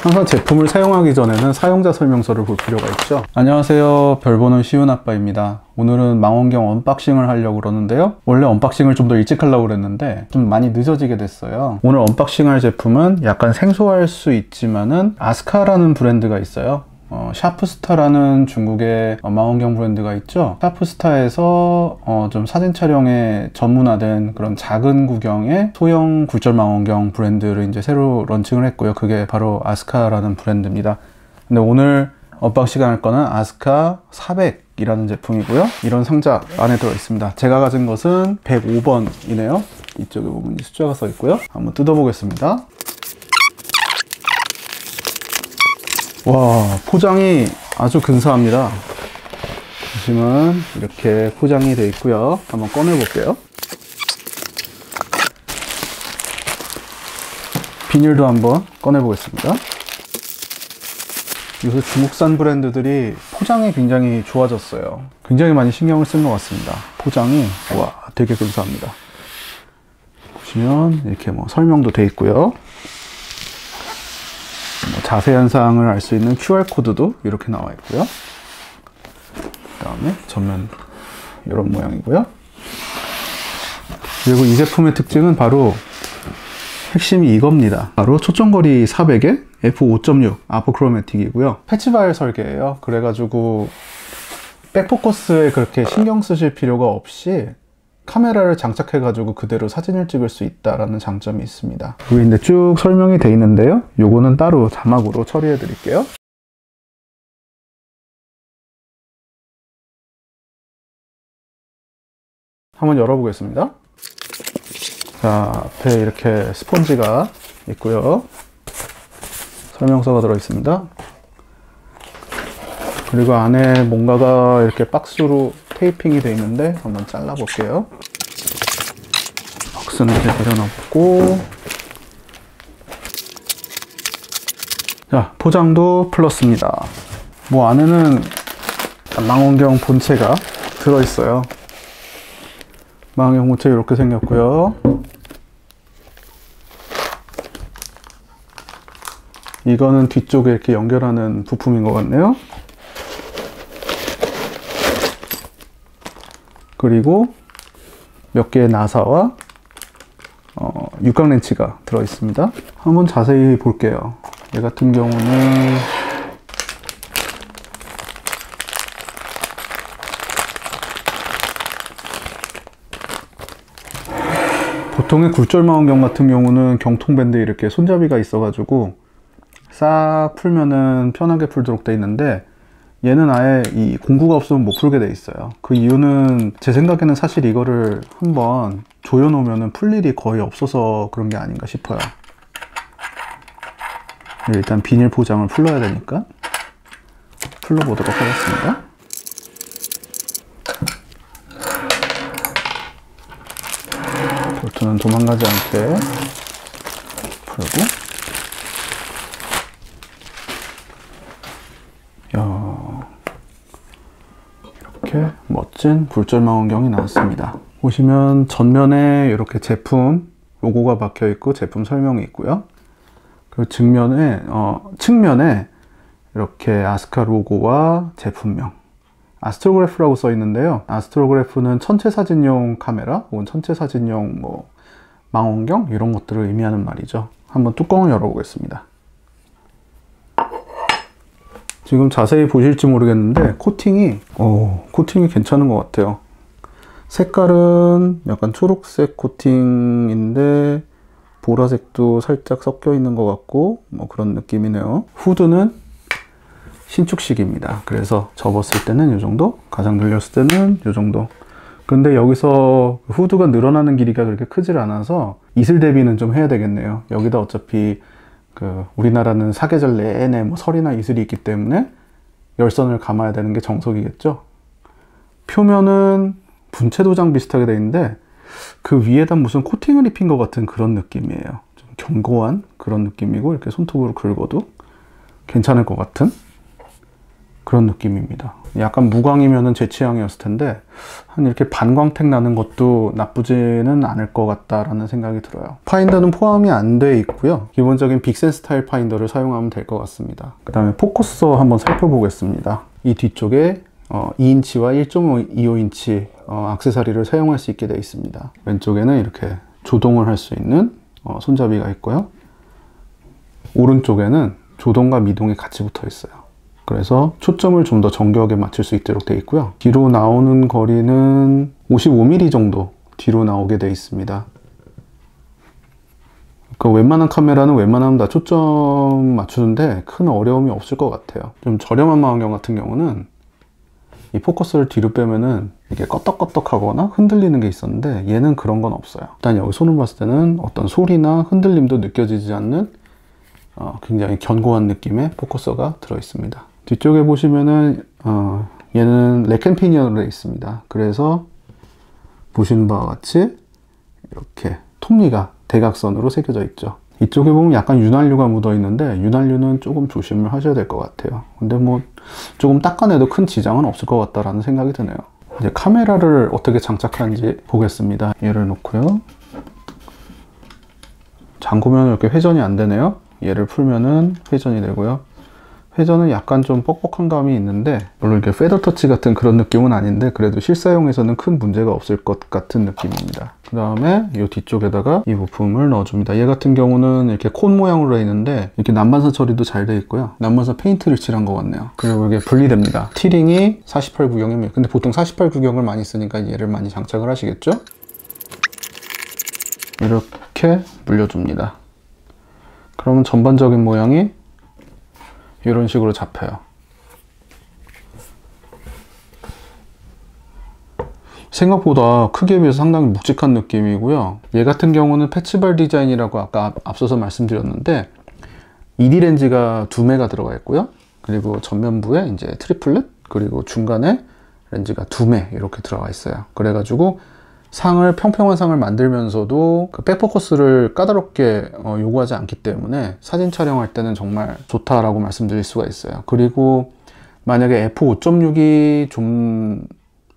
항상 제품을 사용하기 전에는 사용자 설명서를 볼 필요가 있죠. 안녕하세요, 별보는 쉬운 아빠입니다. 오늘은 망원경 언박싱을 하려고 그러는데요, 원래 언박싱을 좀 더 일찍 하려고 그랬는데 좀 많이 늦어지게 됐어요. 오늘 언박싱 할 제품은 약간 생소할 수 있지만은 아스카라는 브랜드가 있어요. 샤프스타라는 중국의 망원경 브랜드가 있죠. 샤프스타에서 좀 사진 촬영에 전문화된 그런 작은 구경의 소형 굴절 망원경 브랜드를 이제 새로 런칭을 했고요. 그게 바로 아스카라는 브랜드입니다. 근데 오늘 언박싱 할 거는 아스카 400이라는 제품이고요. 이런 상자 안에 들어 있습니다. 제가 가진 것은 105번이네요. 이쪽에 보면 숫자가 써 있고요. 한번 뜯어 보겠습니다. 와, 포장이 아주 근사합니다. 보시면 이렇게 포장이 되어 있고요. 한번 꺼내 볼게요. 비닐도 한번 꺼내 보겠습니다. 요새 중국산 브랜드들이 포장이 굉장히 좋아졌어요. 굉장히 많이 신경을 쓴 것 같습니다. 포장이 와, 되게 근사합니다. 보시면 이렇게 뭐 설명도 되어 있고요. 자세한 사항을 알 수 있는 QR코드도 이렇게 나와 있고요. 그 다음에 전면 이런 모양이고요. 그리고 이 제품의 특징은 바로 핵심이 이겁니다. 바로 초점거리 400에 f5.6 아포크로매틱이고요. 패치바일 설계예요. 그래가지고 백포커스에 그렇게 신경 쓰실 필요가 없이 카메라를 장착해 가지고 그대로 사진을 찍을 수 있다라는 장점이 있습니다. 위에 이제 쭉 설명이 되어 있는데요, 요거는 따로 자막으로 처리해 드릴게요. 한번 열어보겠습니다. 자, 앞에 이렇게 스펀지가 있고요, 설명서가 들어 있습니다. 그리고 안에 뭔가가 이렇게 박스로 테이핑이 되어 있는데 한번 잘라 볼게요. 박스는 이렇게 내려놓고, 자, 포장도 플러스입니다. 뭐 안에는 망원경 본체가 들어있어요. 망원경 본체 이렇게 생겼고요. 이거는 뒤쪽에 이렇게 연결하는 부품인 것 같네요. 그리고 몇 개의 나사와 육각 렌치가 들어 있습니다. 한번 자세히 볼게요. 얘 같은 경우는 보통의 굴절 망원경 같은 경우는 경통밴드에 이렇게 손잡이가 있어 가지고 싹 풀면은 편하게 풀도록 돼 있는데, 얘는 아예 이 공구가 없으면 못 풀게 돼 있어요. 그 이유는 제 생각에는 사실 이거를 한번 조여 놓으면 풀 일이 거의 없어서 그런 게 아닌가 싶어요. 일단 비닐 포장을 풀러야 되니까 풀러 보도록 하겠습니다. 볼트는 도망가지 않게 풀고, 이렇게 멋진 굴절 망원경이 나왔습니다. 보시면 전면에 이렇게 제품 로고가 박혀 있고 제품 설명이 있고요. 그리고 측면에 이렇게 아스카 로고와 제품명, 아스트로그래프라고 써 있는데요. 아스트로그래프는 천체 사진용 카메라 혹은 천체 사진용 뭐 망원경 이런 것들을 의미하는 말이죠. 한번 뚜껑을 열어보겠습니다. 지금 자세히 보실지 모르겠는데 코팅이 괜찮은 것 같아요. 색깔은 약간 초록색 코팅인데 보라색도 살짝 섞여 있는 것 같고 뭐 그런 느낌이네요. 후드는 신축식입니다. 그래서 접었을 때는 이 정도, 가장 늘렸을 때는 이 정도. 근데 여기서 후드가 늘어나는 길이가 그렇게 크질 않아서 이슬 대비는 좀 해야 되겠네요. 여기다 어차피 우리나라는 사계절 내내 뭐 설이나 이슬이 있기 때문에 열선을 감아야 되는 게 정석이겠죠. 표면은 분체 도장 비슷하게 되어 있는데 그 위에다 무슨 코팅을 입힌 것 같은 그런 느낌이에요. 좀 견고한 그런 느낌이고, 이렇게 손톱으로 긁어도 괜찮을 것 같은 그런 느낌입니다. 약간 무광이면은 제 취향이었을 텐데 한 이렇게 반광택 나는 것도 나쁘지는 않을 것 같다라는 생각이 들어요. 파인더는 포함이 안 돼 있고요. 기본적인 빅센 스타일 파인더를 사용하면 될 것 같습니다. 그 다음에 포커서 한번 살펴보겠습니다. 이 뒤쪽에 2인치와 1.25인치 액세서리를 사용할 수 있게 되어 있습니다. 왼쪽에는 이렇게 조동을 할 수 있는 손잡이가 있고요. 오른쪽에는 조동과 미동이 같이 붙어 있어요. 그래서 초점을 좀 더 정교하게 맞출 수 있도록 되어 있고요. 뒤로 나오는 거리는 55mm 정도 뒤로 나오게 되어 있습니다. 그러니까 웬만한 카메라는 웬만하면 다 초점 맞추는데 큰 어려움이 없을 것 같아요. 좀 저렴한 망원경 같은 경우는 이 포커스를 뒤로 빼면은 이게 껐덕껐덕하거나 흔들리는 게 있었는데 얘는 그런 건 없어요. 일단 여기 손을 봤을 때는 어떤 소리나 흔들림도 느껴지지 않는 굉장히 견고한 느낌의 포커서가 들어 있습니다. 뒤쪽에 보시면은 얘는 렉앤피니언으로 되어 있습니다. 그래서 보시는 바와 같이 이렇게 톱니가 대각선으로 새겨져 있죠. 이쪽에 보면 약간 윤활유가 묻어 있는데 윤활유는 조금 조심을 하셔야 될 것 같아요. 근데 뭐 조금 닦아내도 큰 지장은 없을 것 같다라는 생각이 드네요. 이제 카메라를 어떻게 장착하는지 보겠습니다. 얘를 놓고요. 잠그면 이렇게 회전이 안 되네요. 얘를 풀면은 회전이 되고요. 회전은 약간 좀 뻑뻑한 감이 있는데 물론 이렇게 페더 터치 같은 그런 느낌은 아닌데 그래도 실사용에서는 큰 문제가 없을 것 같은 느낌입니다. 그 다음에 이 뒤쪽에다가 이 부품을 넣어줍니다. 얘 같은 경우는 이렇게 콘 모양으로 되어 있는데 이렇게 난방사 처리도 잘 되어 있고요. 난방사 페인트를 칠한 것 같네요. 그리고 이게 분리됩니다. 티링이 48 구경입니다. 근데 보통 48 구경을 많이 쓰니까 얘를 많이 장착을 하시겠죠? 이렇게 물려줍니다. 그러면 전반적인 모양이 이런 식으로 잡혀요. 생각보다 크기에 비해서 상당히 묵직한 느낌이고요. 얘 같은 경우는 패치발 디자인이라고 아까 앞서서 말씀드렸는데 2D 렌즈가 2매가 들어가 있고요. 그리고 전면부에 이제 트리플렛, 그리고 중간에 렌즈가 2매 이렇게 들어가 있어요. 그래가지고 평평한 상을 만들면서도 그 백포커스를 까다롭게 요구하지 않기 때문에 사진 촬영할 때는 정말 좋다라고 말씀드릴 수가 있어요. 그리고 만약에 f5.6이 좀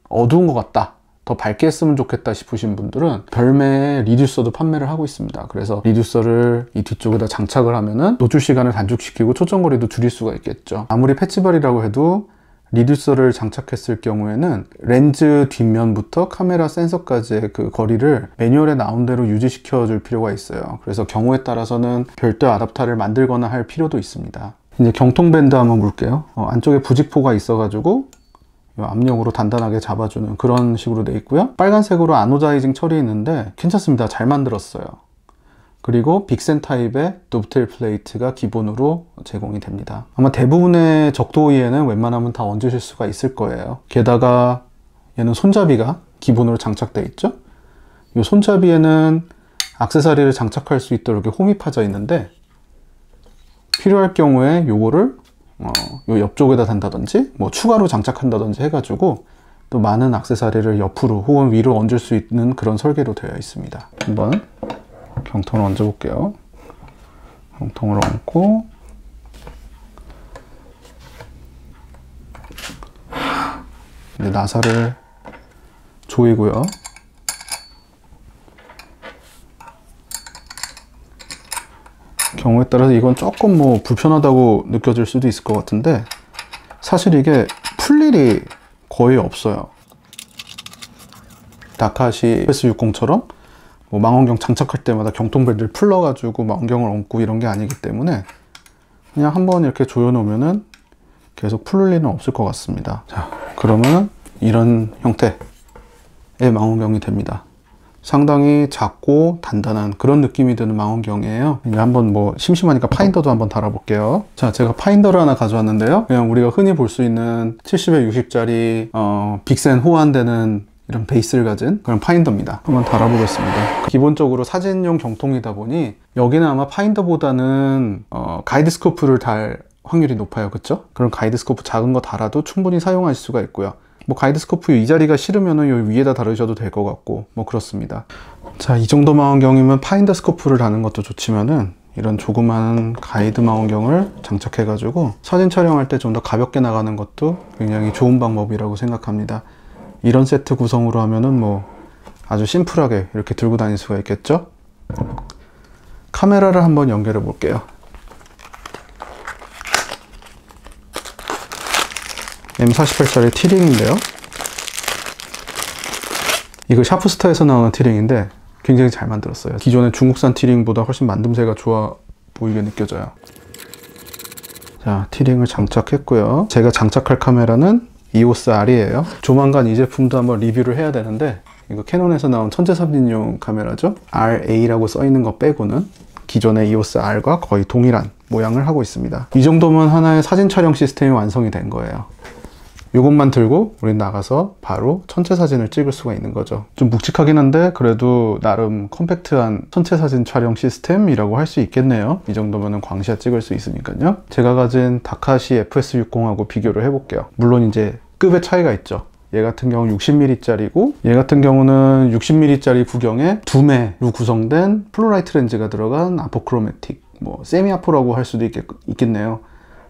어두운 것 같다, 더 밝게 했으면 좋겠다 싶으신 분들은 별매의 리듀서도 판매를 하고 있습니다. 그래서 리듀서를 이 뒤쪽에다 장착을 하면은 노출 시간을 단축시키고 초점거리도 줄일 수가 있겠죠. 아무리 패치발이라고 해도 리듀서를 장착했을 경우에는 렌즈 뒷면부터 카메라 센서까지의 그 거리를 매뉴얼에 나온 대로 유지시켜 줄 필요가 있어요. 그래서 경우에 따라서는 별도 아답터를 만들거나 할 필요도 있습니다. 이제 경통 밴드 한번 볼게요. 안쪽에 부직포가 있어 가지고 압력으로 단단하게 잡아주는 그런 식으로 되어 있고요. 빨간색으로 아노다이징 처리했는데 괜찮습니다. 잘 만들었어요. 그리고 빅센 타입의 도브테일 플레이트가 기본으로 제공이 됩니다. 아마 대부분의 적도의에는 웬만하면 다 얹으실 수가 있을 거예요. 게다가 얘는 손잡이가 기본으로 장착되어 있죠. 이 손잡이에는 액세서리를 장착할 수 있도록 이렇게 홈이 파져 있는데 필요할 경우에 요거를 요 옆쪽에다 단다든지 뭐 추가로 장착한다든지 해가지고 또 많은 액세서리를 옆으로 혹은 위로 얹을 수 있는 그런 설계로 되어 있습니다. 한번 경통을 얹어 볼게요. 경통을 얹고 이제 나사를 조이고요. 경우에 따라서 이건 조금 뭐 불편하다고 느껴질 수도 있을 것 같은데 사실 이게 풀 일이 거의 없어요. 다카시 S60처럼 뭐 망원경 장착할 때마다 경통밴드를 풀러가지고 망원경을 얹고 이런 게 아니기 때문에 그냥 한번 이렇게 조여 놓으면은 계속 풀 일은 없을 것 같습니다. 자, 그러면 이런 형태의 망원경이 됩니다. 상당히 작고 단단한 그런 느낌이 드는 망원경이에요. 이제 한번 뭐 심심하니까 파인더도 한번 달아볼게요. 자, 제가 파인더를 하나 가져왔는데요. 그냥 우리가 흔히 볼 수 있는 70에 60짜리 빅센 호환되는 이런 베이스를 가진 그런 파인더입니다. 한번 달아보겠습니다. 기본적으로 사진용 정통이다 보니 여기는 아마 파인더보다는 가이드 스코프를 달 확률이 높아요. 그쵸? 그럼 가이드 스코프 작은 거 달아도 충분히 사용하실 수가 있고요. 뭐 가이드 스코프 이 자리가 싫으면은 요 위에다 다루셔도 될 것 같고 뭐 그렇습니다. 자, 이 정도 망원경이면 파인더 스코프를 다는 것도 좋지만은 이런 조그마한 가이드 망원경을 장착해가지고 사진 촬영할 때 좀 더 가볍게 나가는 것도 굉장히 좋은 방법이라고 생각합니다. 이런 세트 구성으로 하면은 뭐 아주 심플하게 이렇게 들고 다닐 수가 있겠죠? 카메라를 한번 연결해 볼게요. M48짜리 티링인데요. 이거 샤프스타에서 나오는 티링인데 굉장히 잘 만들었어요. 기존의 중국산 티링보다 훨씬 만듦새가 좋아 보이게 느껴져요. 자, 티링을 장착했고요. 제가 장착할 카메라는 EOS R이에요. 조만간 이 제품도 한번 리뷰를 해야 되는데 이거 캐논에서 나온 천체사진용 카메라죠. RA라고 써 있는 거 빼고는 기존의 EOS R과 거의 동일한 모양을 하고 있습니다. 이 정도면 하나의 사진 촬영 시스템이 완성이 된 거예요. 이것만 들고 우린 나가서 바로 천체 사진을 찍을 수가 있는 거죠. 좀 묵직하긴 한데 그래도 나름 컴팩트한 천체 사진 촬영 시스템이라고 할 수 있겠네요. 이 정도면 광시야 찍을 수 있으니까요. 제가 가진 다카시 FS60하고 비교를 해볼게요. 물론 이제 급의 차이가 있죠. 얘 같은 경우는 60mm짜리고 얘 같은 경우는 60mm짜리 구경에 2매로 구성된 플로라이트 렌즈가 들어간 아포크로매틱, 뭐 세미 아포라고 할 수도 있겠네요.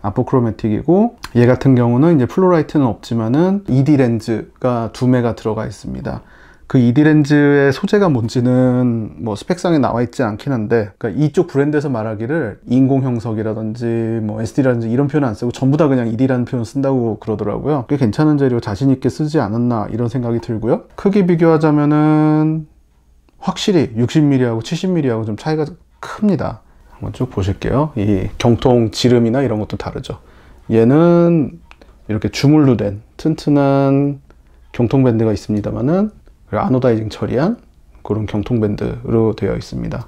아포크로매틱이고 얘 같은 경우는 이제 플로라이트는 없지만은 ED 렌즈가 2매가 들어가 있습니다. 그 ED 렌즈의 소재가 뭔지는 뭐 스펙상에 나와 있지 않긴 한데, 그러니까 이쪽 브랜드에서 말하기를 인공형석이라든지 뭐 SD라든지 이런 표현 안 쓰고 전부 다 그냥 ED라는 표현 쓴다고 그러더라고요. 꽤 괜찮은 재료 자신 있게 쓰지 않았나 이런 생각이 들고요. 크기 비교하자면은 확실히 60mm하고 70mm하고 좀 차이가 큽니다. 한번 쭉 보실게요. 이 경통 지름이나 이런 것도 다르죠. 얘는 이렇게 주물로 된 튼튼한 경통 밴드가 있습니다만은 아노다이징 처리한 그런 경통 밴드로 되어 있습니다.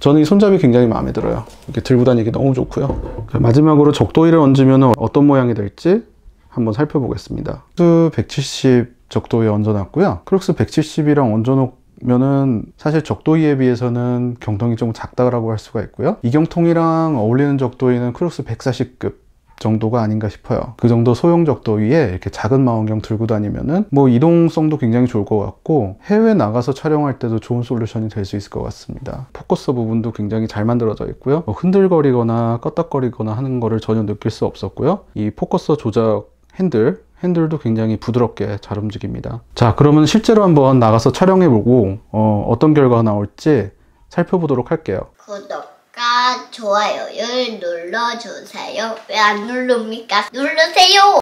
저는 이 손잡이 굉장히 마음에 들어요. 이렇게 들고 다니기 너무 좋고요. 마지막으로 적도위를 얹으면 어떤 모양이 될지 한번 살펴보겠습니다. 크룩스 170 적도위에 얹어놨고요. 크룩스 170이랑 얹어놓으면은 사실 적도위에 비해서는 경통이 좀 작다고 할 수가 있고요. 이 경통이랑 어울리는 적도위는 크룩스 140급 정도가 아닌가 싶어요. 그 정도 소형 적도위에 이렇게 작은 망원경 들고 다니면은 뭐 이동성도 굉장히 좋을 것 같고 해외 나가서 촬영할 때도 좋은 솔루션이 될 수 있을 것 같습니다. 포커스 부분도 굉장히 잘 만들어져 있고요. 뭐 흔들거리거나 껐닥거리거나 하는 거를 전혀 느낄 수 없었고요. 이 포커스 조작 핸들도 굉장히 부드럽게 잘 움직입니다. 자, 그러면 실제로 한번 나가서 촬영해보고 어떤 결과가 나올지 살펴보도록 할게요. 구독과 좋아요를 눌러주세요. 왜 안 누릅니까? 누르세요!